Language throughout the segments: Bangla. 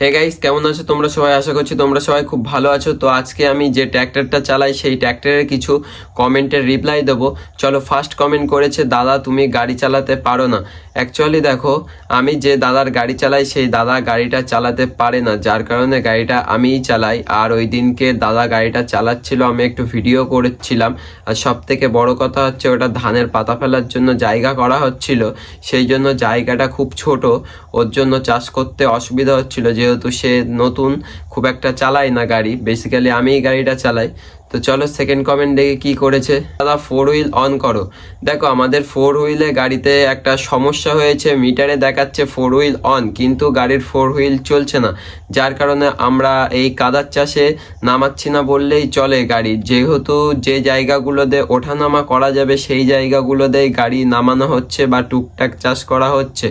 হে গাইস, কেমন আছো তোমরা সবাই? আশা করছি তোমরা সবাই খুব ভালো আছো। তো আজকে আমি যে ট্র্যাক্টরটা চালাই সেই ট্র্যাক্টরের কিছু কমেন্টের রিপ্লাই দেবো। চলো, ফার্স্ট কমেন্ট করেছে, দাদা তুমি গাড়ি চালাতে পারো না। অ্যাকচুয়ালি দেখো, আমি যে দাদার গাড়ি চালাই সেই দাদা গাড়িটা চালাতে পারে না, যার কারণে গাড়িটা আমিই চালাই। আর ওই দিনকে দাদা গাড়িটা চালাচ্ছিল, আমি একটু ভিডিও করেছিলাম। আর সব থেকে বড় কথা হচ্ছে, ওটা ধানের পাতা ফেলার জন্য জায়গা করা হচ্ছিল, সেই জন্য জায়গাটা খুব ছোট, ওর জন্য চাষ করতে অসুবিধা হচ্ছিল। যেহেতু সে নতুন, খুব একটা চালায় না গাড়ি, বেসিক্যালি আমিই গাড়িটা চালাই। তো চলো সেকেন্ড কমেন্ট দেখে কি করেছে। দাদা ফোর হুইল অন করো। দেখো, আমাদের ফোর হুইলে গাড়িতে একটা সমস্যা হয়েছে, মিটারে দেখাচ্ছে ফোর হুইল অন, কিন্তু গাড়ির ফোর হুইল চলছে না, যার কারণে আমরা এই কাদার চাষে নামাচ্ছি না বললেই চলে গাড়ি। যেহেতু যে জায়গাগুলোতে ওঠানামা করা যাবে সেই জায়গাগুলোতেই গাড়ি নামানো হচ্ছে বা টুকটাক চাষ করা হচ্ছে।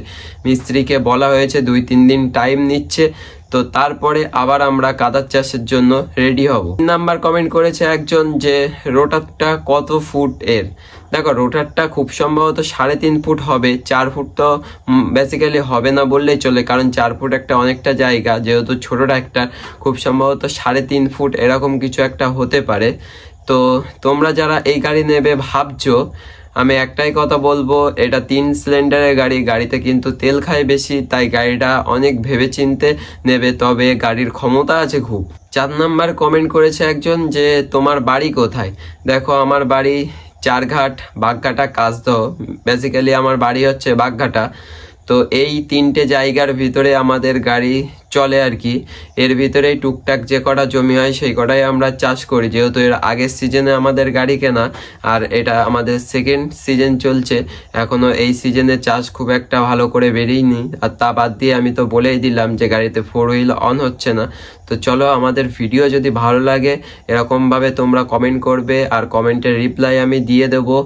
মিস্ত্রিকে বলা হয়েছে 2-3 দিন টাইম নিচ্ছে, তো তারপরে আবার আমরা কাদার চাষের জন্য রেডি হব। 3 নাম্বার কমেন্ট করেছে একজন যে রোটারটা কত ফুট এর। দেখো, রোটারটা খুব সম্ভবত 3.5 ফুট হবে, 4 ফুট তো বেসিক্যালি হবে না বললেই চলে, কারণ 4 ফুট একটা অনেকটা জায়গা, যেহেতু ছোটোটা একটা, খুব সম্ভবত 3.5 ফুট এরকম কিছু একটা হতে পারে। তো তোমরা যারা এই গাড়ি নেবে ভাবছো, আমি একটাই কথা বলবো, এটা 3 সিলিন্ডারের গাড়ি, গাড়িতে কিন্তু তেল খায় বেশি, তাই গাড়িটা অনেক ভেবেচিন্তে নেবে, তবে গাড়ির ক্ষমতা আছে খুব। 4 নাম্বার কমেন্ট করেছে একজন যে তোমার বাড়ি কোথায়। দেখো, আমার বাড়ি চারঘাট, বাগঘাটা, কাজদহ। বেসিক্যালি আমার বাড়ি হচ্ছে বাগঘাটা। তো এই 3টে জায়গার ভিতরে আমাদের গাড়ি চলে আর কি। এর ভিতরেই টুকটাক যে কটা জমি হয় সেই কটাই আমরা চাষ করি, যেহেতু এর আগের সিজনে আমাদের গাড়ি কেনা, আর এটা আমাদের সেকেন্ড সিজন চলছে। এখনো এই সিজনে চাষ খুব একটা ভালো করে বেরিয়েনি। আর তা বাদ দিয়ে আমি তো বলেই দিলাম যে গাড়িতে ফোর হুইল অন হচ্ছে না। তো চলো, আমাদের ভিডিও যদি ভালো লাগে এরকমভাবে তোমরা কমেন্ট করবে, আর কমেন্টের রিপ্লাই আমি দিয়ে দেবো।